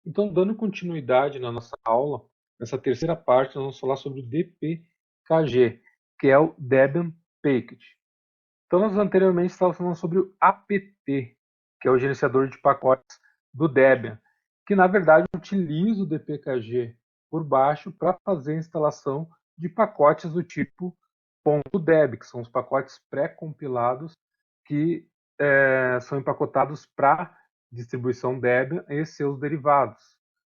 Então, dando continuidade na nossa aula, nessa terceira parte nós vamos falar sobre o DPKG, que é o Debian Package. Então, nós anteriormente estávamos falando sobre o apt, que é o gerenciador de pacotes do Debian, que na verdade utiliza o DPKG por baixo para fazer a instalação de pacotes do tipo .deb, que são os pacotes pré-compilados que são empacotados para distribuição Debian e seus derivados.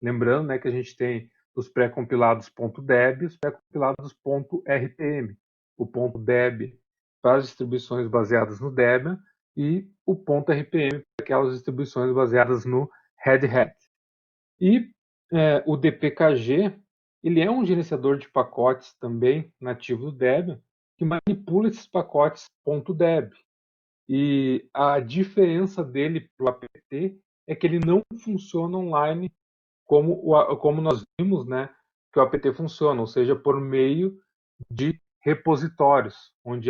Lembrando, né, que a gente tem os pré-compilados .deb e os pré-compilados .rpm. O .deb para as distribuições baseadas no Debian e o .rpm para aquelas distribuições baseadas no Red Hat. E o DPKG ele é um gerenciador de pacotes também nativo do Debian que manipula esses pacotes .deb. E a diferença dele para o apt é que ele não funciona online como nós vimos, né, que o apt funciona, ou seja, por meio de repositórios, onde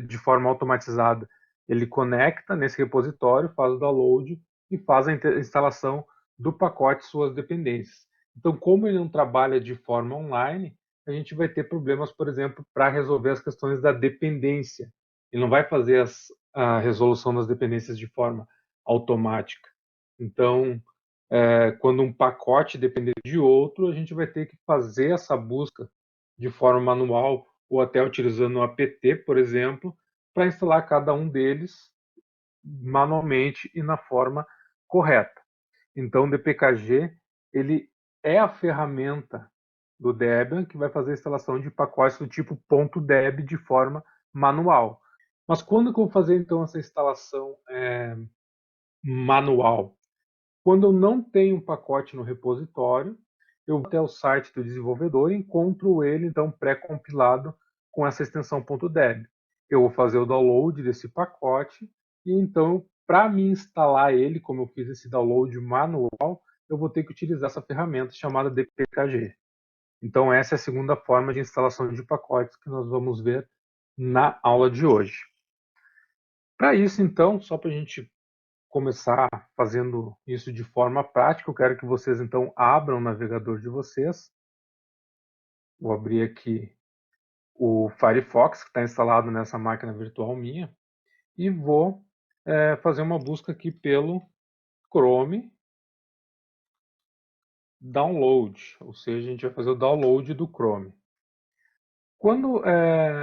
de forma automatizada ele conecta nesse repositório, faz o download e faz a instalação do pacote e suas dependências. Então, como ele não trabalha de forma online, a gente vai ter problemas, por exemplo, para resolver as questões da dependência. Ele não vai fazer a resolução das dependências de forma automática. Então, quando um pacote depender de outro, a gente vai ter que fazer essa busca de forma manual ou até utilizando o apt, por exemplo, para instalar cada um deles manualmente e na forma correta. Então, o DPKG ele é a ferramenta do Debian que vai fazer a instalação de pacotes do tipo .deb de forma manual. Mas quando que eu vou fazer então essa instalação manual? Quando eu não tenho um pacote no repositório, eu vou até o site do desenvolvedor e encontro ele então pré-compilado com essa extensão .deb. Eu vou fazer o download desse pacote e então, para me instalar ele, como eu fiz esse download manual, eu vou ter que utilizar essa ferramenta chamada dpkg. Então, essa é a segunda forma de instalação de pacotes que nós vamos ver na aula de hoje. Para isso, então, só para a gente começar fazendo isso de forma prática, eu quero que vocês então abram o navegador de vocês. Vou abrir aqui o Firefox, que está instalado nessa máquina virtual minha, e vou fazer uma busca aqui pelo Chrome Download, ou seja, a gente vai fazer o download do Chrome. Quando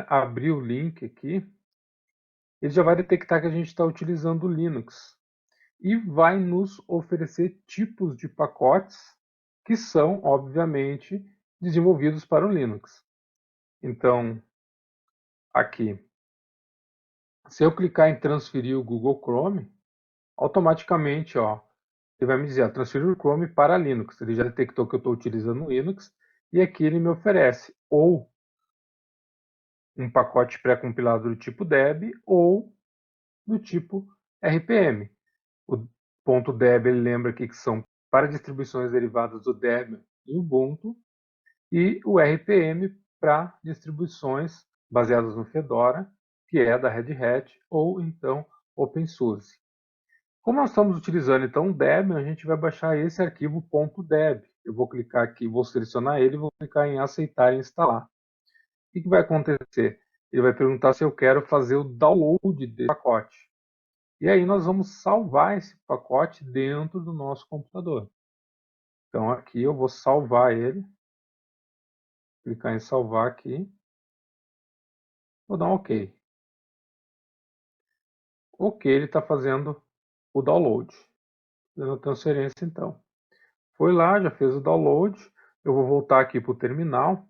abrir o link aqui, ele já vai detectar que a gente está utilizando o Linux e vai nos oferecer tipos de pacotes que são, obviamente, desenvolvidos para o Linux. Então, aqui, se eu clicar em transferir o Google Chrome, automaticamente, ele vai me dizer, transferir o Chrome para Linux. Ele já detectou que eu estou utilizando o Linux e aqui ele me oferece ou um pacote pré-compilado do tipo Deb ou do tipo RPM. O .deb ele lembra aqui que são para distribuições derivadas do Debian e Ubuntu, e o RPM para distribuições baseadas no Fedora, que é da Red Hat, ou então OpenSUSE. Como nós estamos utilizando então o Debian, a gente vai baixar esse arquivo .deb. Eu vou clicar aqui, vou selecionar ele e vou clicar em aceitar e instalar. O que vai acontecer? Ele vai perguntar se eu quero fazer o download desse pacote. E aí nós vamos salvar esse pacote dentro do nosso computador. Então aqui eu vou salvar ele, clicar em salvar aqui, vou dar um OK. OK, ele está fazendo o download, fazendo a transferência então. Foi lá, já fez o download, eu vou voltar aqui para o terminal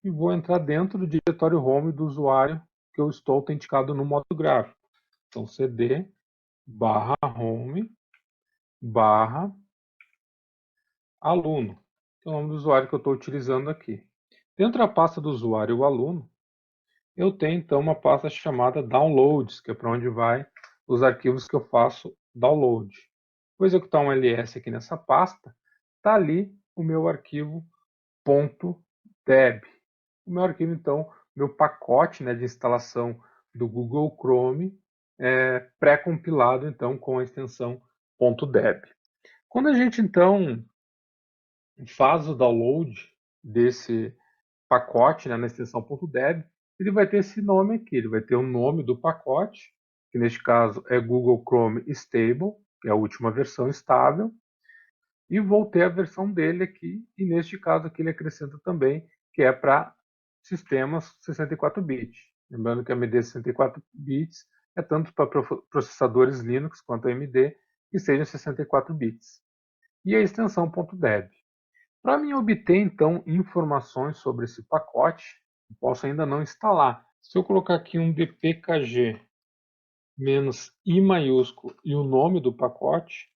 e vou entrar dentro do diretório home do usuário que eu estou autenticado no modo gráfico. Então cd /home /aluno, que é o nome do usuário que eu estou utilizando aqui. Dentro da pasta do usuário e o aluno, eu tenho então uma pasta chamada downloads, que é para onde vai os arquivos que eu faço download. Vou executar um ls aqui nessa pasta, está ali o meu arquivo .deb. O meu arquivo, então, meu pacote, né, de instalação do Google Chrome pré-compilado então com a extensão .deb. Quando a gente então faz o download desse pacote, né, na extensão .deb, ele vai ter esse nome aqui, ele vai ter o nome do pacote, que neste caso é Google Chrome Stable, que é a última versão estável, e vou ter a versão dele aqui, e neste caso aqui ele acrescenta também, que é para sistemas 64 bits. Lembrando que a AMD 64 bits é tanto para processadores Linux quanto AMD que sejam 64 bits. E a extensão .deb. Para mim obter então informações sobre esse pacote, eu posso ainda não instalar. Se eu colocar aqui um dpkg -i maiúsculo e o nome do pacote,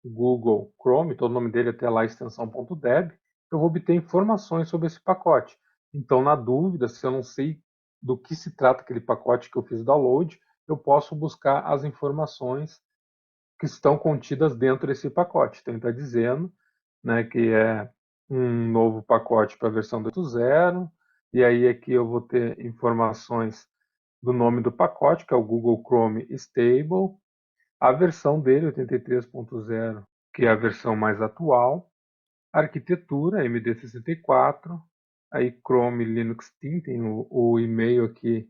Google Chrome, então o nome dele até lá extensão .deb, eu vou obter informações sobre esse pacote. Então, na dúvida, se eu não sei do que se trata aquele pacote que eu fiz download, eu posso buscar as informações que estão contidas dentro desse pacote. Então, ele está dizendo, né, que é um novo pacote para a versão 2.0, e aí aqui eu vou ter informações do nome do pacote, que é o Google Chrome Stable, a versão dele, 83.0, que é a versão mais atual, a arquitetura, MD64, aí Chrome Linux Team, tem o e-mail aqui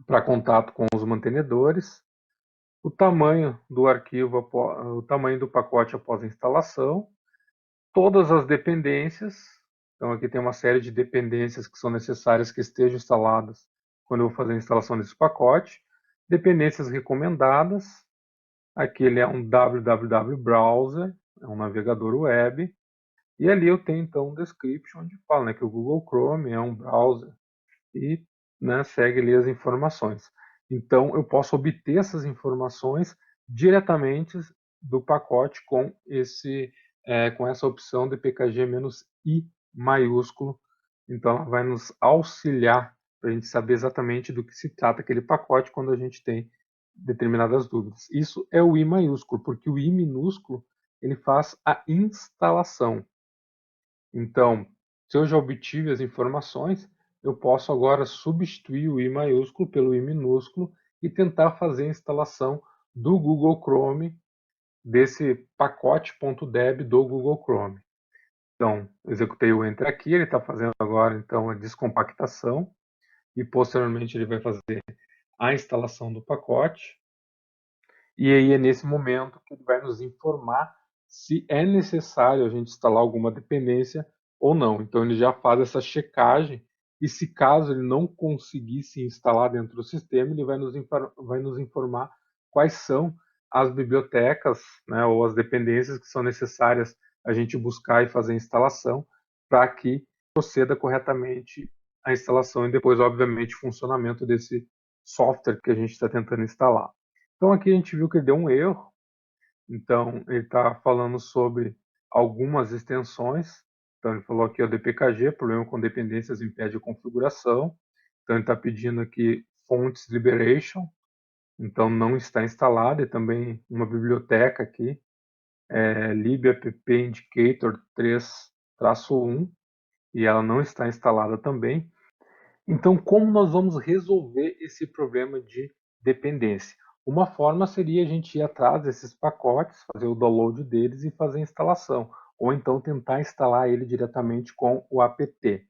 para contato com os mantenedores, o tamanho do arquivo, o tamanho do pacote após a instalação, todas as dependências, então aqui tem uma série de dependências que são necessárias que estejam instaladas quando eu vou fazer a instalação desse pacote, dependências recomendadas, aqui ele é um www browser, é um navegador web, e ali eu tenho então um description onde fala, né, que o Google Chrome é um browser e, né, segue ali as informações. Então eu posso obter essas informações diretamente do pacote com essa opção de PKG-i maiúsculo. Então ela vai nos auxiliar para a gente saber exatamente do que se trata aquele pacote quando a gente tem determinadas dúvidas. Isso é o i maiúsculo, porque o i minúsculo ele faz a instalação. Então, se eu já obtive as informações, eu posso agora substituir o i maiúsculo pelo i minúsculo e tentar fazer a instalação do Google Chrome, desse pacote.deb do Google Chrome. Então, executei o Enter aqui, ele está fazendo agora então a descompactação e posteriormente ele vai fazer a instalação do pacote. E aí é nesse momento que ele vai nos informar se é necessário a gente instalar alguma dependência ou não. Então ele já faz essa checagem e se caso ele não conseguisse instalar dentro do sistema, ele vai nos informar quais são as bibliotecas, né, ou as dependências que são necessárias a gente buscar e fazer a instalação para que proceda corretamente a instalação e depois, obviamente, o funcionamento desse software que a gente está tentando instalar. Então aqui a gente viu que ele deu um erro, então ele está falando sobre algumas extensões, então ele falou aqui o dpkg, problema com dependências impede a configuração, então ele está pedindo aqui fonts liberation, então não está instalada, e também uma biblioteca aqui, libappindicator 3-1, e ela não está instalada também. Então, como nós vamos resolver esse problema de dependência? Uma forma seria a gente ir atrás desses pacotes, fazer o download deles e fazer a instalação, ou então tentar instalar ele diretamente com o apt.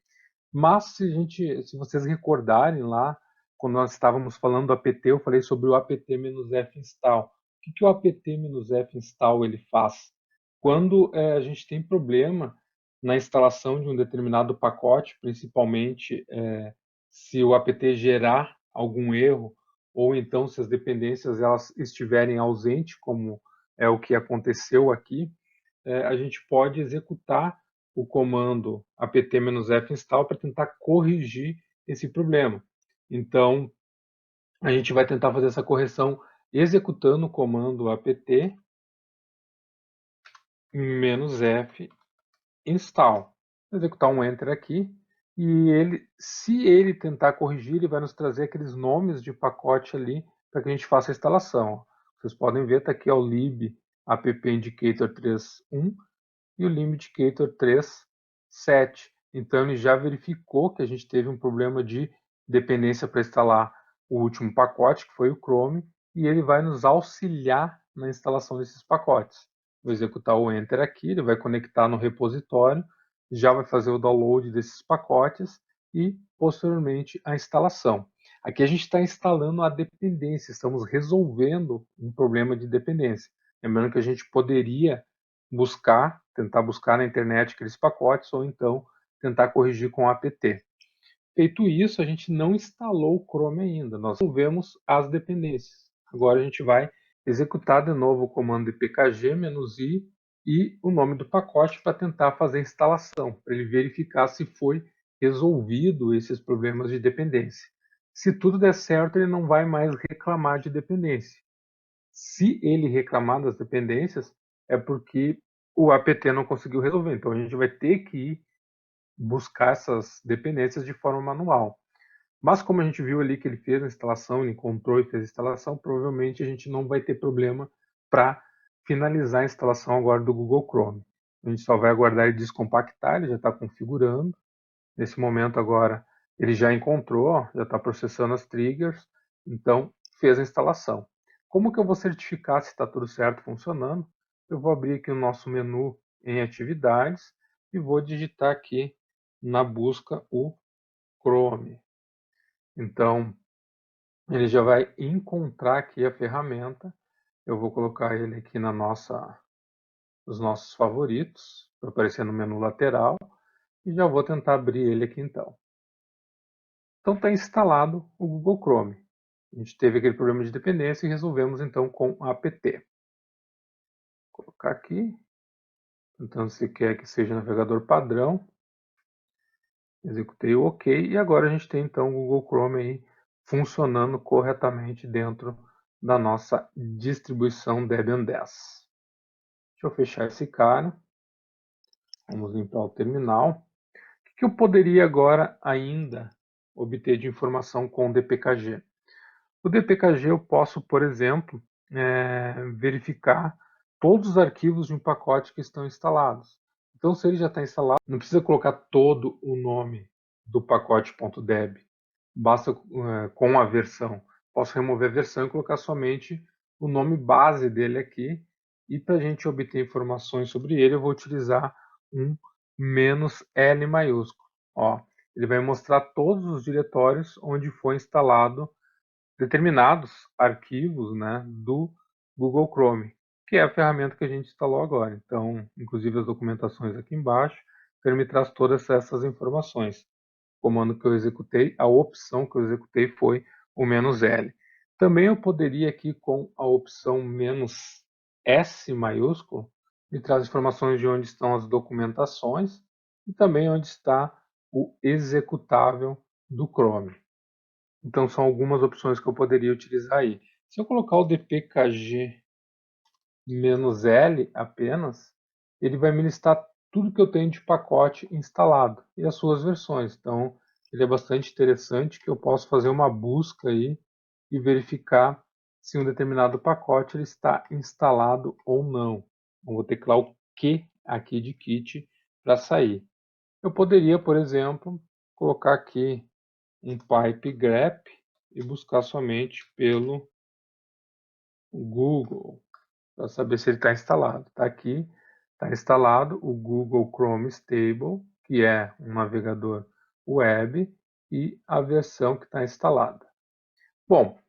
Mas se vocês recordarem lá, quando nós estávamos falando do apt, eu falei sobre o apt-f install. O que o apt-f install ele faz? Quando a gente tem problema na instalação de um determinado pacote, principalmente se o apt gerar algum erro, ou então se as dependências elas estiverem ausentes, como é o que aconteceu aqui, a gente pode executar o comando apt-f install para tentar corrigir esse problema. Então, a gente vai tentar fazer essa correção executando o comando apt-f install. Vou executar um enter aqui e se ele tentar corrigir, ele vai nos trazer aqueles nomes de pacote ali para que a gente faça a instalação. Vocês podem ver, está aqui o lib app-indicator 3.1 e o limIndicator 3.7. Então ele já verificou que a gente teve um problema de dependência para instalar o último pacote, que foi o Chrome, e ele vai nos auxiliar na instalação desses pacotes. Vou executar o Enter aqui, ele vai conectar no repositório, já vai fazer o download desses pacotes e, posteriormente, a instalação. Aqui a gente está instalando a dependência, estamos resolvendo um problema de dependência. Lembrando que a gente poderia tentar buscar na internet aqueles pacotes, ou então tentar corrigir com o apt. Feito isso, a gente não instalou o Chrome ainda, nós resolvemos as dependências. Agora a gente vai executar de novo o comando ipkg-i e o nome do pacote para tentar fazer a instalação, para ele verificar se foi resolvido esses problemas de dependência. Se tudo der certo, ele não vai mais reclamar de dependência. Se ele reclamar das dependências, é porque o apt não conseguiu resolver. Então a gente vai ter que ir buscar essas dependências de forma manual. Mas como a gente viu ali que ele fez a instalação, ele encontrou e fez a instalação, provavelmente a gente não vai ter problema para finalizar a instalação agora do Google Chrome. A gente só vai aguardar ele descompactar, ele já está configurando. Nesse momento agora ele já encontrou, já está processando as triggers, então fez a instalação. Como que eu vou certificar se está tudo certo funcionando? Eu vou abrir aqui o nosso menu em atividades e vou digitar aqui na busca o Chrome. Então ele já vai encontrar aqui a ferramenta. Eu vou colocar ele aqui nos nossos favoritos, para aparecer no menu lateral, e já vou tentar abrir ele aqui então. Então está instalado o Google Chrome. A gente teve aquele problema de dependência e resolvemos então com apt. Vou colocar aqui, então se quer que seja navegador padrão, executei o OK e agora a gente tem então o Google Chrome aí funcionando corretamente dentro da nossa distribuição Debian 10. Deixa eu fechar esse cara. Vamos limpar o terminal. O que eu poderia agora ainda obter de informação com o dpkg? O dpkg eu posso, por exemplo, verificar todos os arquivos de um pacote que estão instalados. Então, se ele já está instalado, não precisa colocar todo o nome do pacote.deb. Basta com a versão. Posso remover a versão e colocar somente o nome base dele aqui. E para a gente obter informações sobre ele, eu vou utilizar um "-l" maiúsculo. Ó, ele vai mostrar todos os diretórios onde foi instalado determinados arquivos, né, do Google Chrome, que é a ferramenta que a gente instalou agora. Então, inclusive as documentações aqui embaixo, ele me traz todas essas informações. O comando que eu executei, a opção que eu executei foi o "-l". Também eu poderia aqui com a opção "-s" maiúsculo, me traz informações de onde estão as documentações e também onde está o executável do Chrome. Então são algumas opções que eu poderia utilizar aí. Se eu colocar o dpkg-l apenas, ele vai me listar tudo que eu tenho de pacote instalado e as suas versões. Então ele é bastante interessante, que eu posso fazer uma busca aí e verificar se um determinado pacote ele está instalado ou não. Eu vou teclar o Q aqui de kit para sair. Eu poderia, por exemplo, colocar aqui um pipe grep e buscar somente pelo Google para saber se ele está instalado. Está aqui, está instalado o Google Chrome Stable, que é um navegador web, e a versão que está instalada. Bom,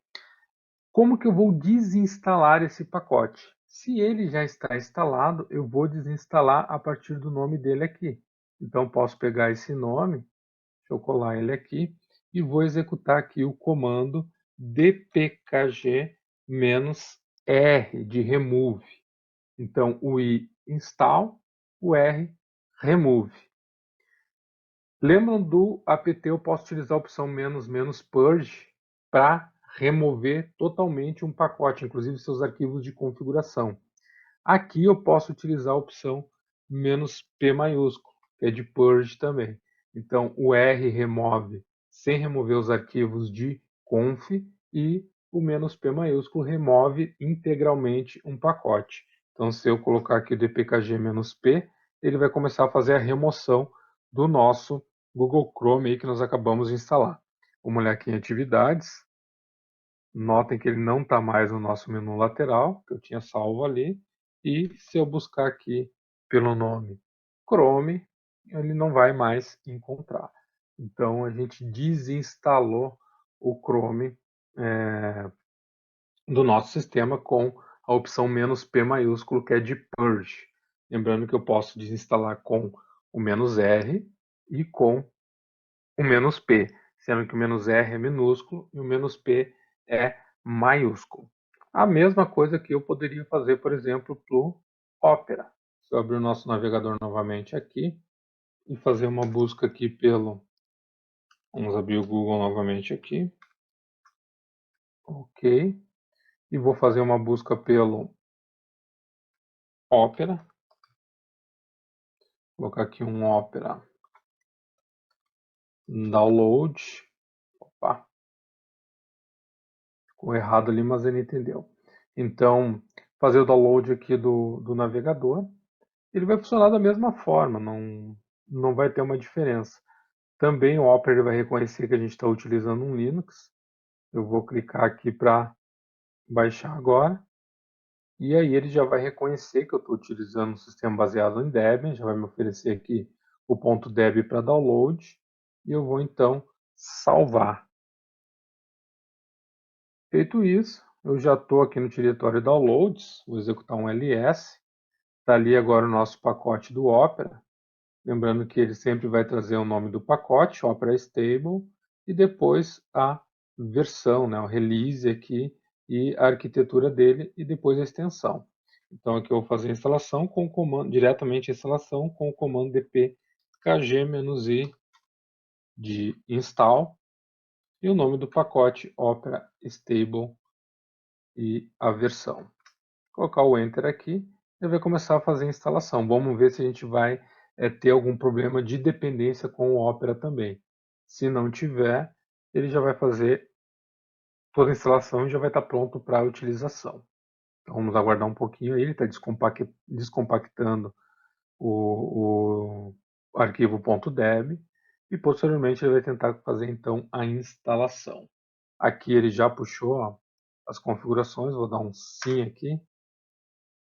como que eu vou desinstalar esse pacote? Se ele já está instalado, eu vou desinstalar a partir do nome dele aqui. Então posso pegar esse nome, deixa eu colar ele aqui, e vou executar aqui o comando dpkg-r de remove. Então o I install, o R remove. Lembram do apt, eu posso utilizar a opção "-purge para remover totalmente um pacote, inclusive seus arquivos de configuração. Aqui eu posso utilizar a opção "-p" maiúsculo, que é de purge também. Então o R remove sem remover os arquivos de conf e o "-p" maiúsculo remove integralmente um pacote. Então se eu colocar aqui o dpkg-p, ele vai começar a fazer a remoção do nosso Google Chrome aí que nós acabamos de instalar. Vamos olhar aqui em atividades. Notem que ele não está mais no nosso menu lateral, que eu tinha salvo ali. E se eu buscar aqui pelo nome Chrome, ele não vai mais encontrar. Então a gente desinstalou o Chrome do nosso sistema com a opção "-p" maiúsculo, que é de Purge. Lembrando que eu posso desinstalar com o "-r" e com o "-p", sendo que o "-r" é minúsculo e o "-p" é maiúsculo. A mesma coisa que eu poderia fazer, por exemplo, para o Opera. Se eu abrir o nosso navegador novamente aqui e fazer uma busca aqui pelo... Vamos abrir o Google novamente aqui. Ok. E vou fazer uma busca pelo Opera. Vou colocar aqui um Opera Download. Opa, ficou errado ali, mas ele entendeu. Então, fazer o download aqui do navegador. Ele vai funcionar da mesma forma, não vai ter uma diferença. Também o Opera ele vai reconhecer que a gente está utilizando um Linux. Eu vou clicar aqui para baixar agora. E aí ele já vai reconhecer que eu estou utilizando um sistema baseado em Debian, já vai me oferecer aqui o .deb para download. E eu vou então salvar. Feito isso, eu já estou aqui no diretório Downloads, vou executar um ls. Está ali agora o nosso pacote do Opera. Lembrando que ele sempre vai trazer o nome do pacote, Opera Stable, e depois a versão, né, o release aqui e a arquitetura dele e depois a extensão. Então aqui eu vou fazer a instalação com o comando, diretamente a instalação com o comando dp kg-i de install e o nome do pacote Opera Stable e a versão. Vou colocar o Enter aqui e vai começar a fazer a instalação. Vamos ver se a gente vai ter algum problema de dependência com o Opera também. Se não tiver, ele já vai fazer toda a instalação e já vai estar pronto para a utilização. Então vamos aguardar um pouquinho aí, ele está descompactando o arquivo .deb e posteriormente ele vai tentar fazer então a instalação. Aqui ele já puxou ó, as configurações, vou dar um sim aqui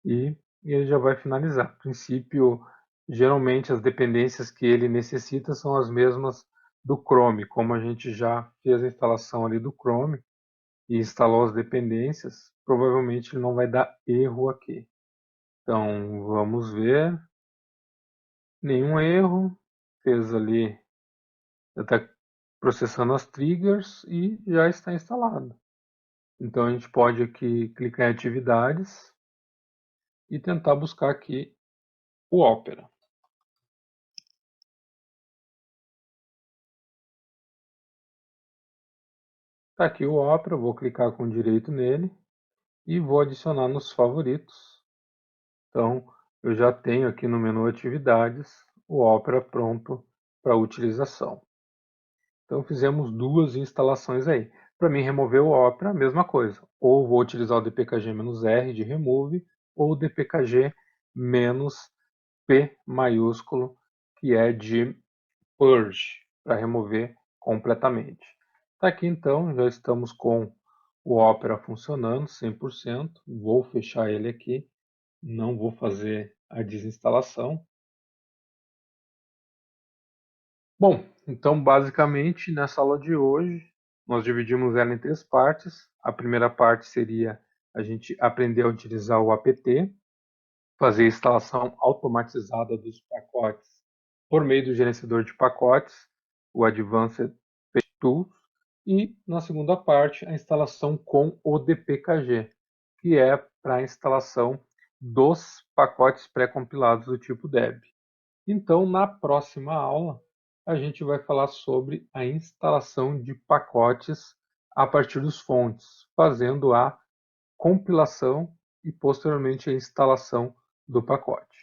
e ele já vai finalizar. A princípio, geralmente as dependências que ele necessita são as mesmas do Chrome, como a gente já fez a instalação ali do Chrome e instalou as dependências, provavelmente ele não vai dar erro aqui. Então vamos ver, nenhum erro, fez ali, está processando as triggers e já está instalado. Então a gente pode aqui clicar em atividades e tentar buscar aqui o Opera. Está aqui o Opera, vou clicar com direito nele e vou adicionar nos favoritos. Então, eu já tenho aqui no menu Atividades o Opera pronto para utilização. Então, fizemos duas instalações aí. Para mim remover o Opera, a mesma coisa. Ou vou utilizar o dpkg-r de remove, ou o dpkg-p maiúsculo, que é de purge, para remover completamente. Tá aqui então, já estamos com o Opera funcionando 100%. Vou fechar ele aqui, não vou fazer a desinstalação. Bom, então basicamente nessa aula de hoje nós dividimos ela em três partes. A primeira parte seria a gente aprender a utilizar o apt, fazer a instalação automatizada dos pacotes por meio do gerenciador de pacotes, o Advanced Tools, e na segunda parte a instalação com o dpkg, que é para a instalação dos pacotes pré-compilados do tipo Deb. Então, na próxima aula, a gente vai falar sobre a instalação de pacotes a partir dos fontes, fazendo a compilação e posteriormente a instalação do pacote.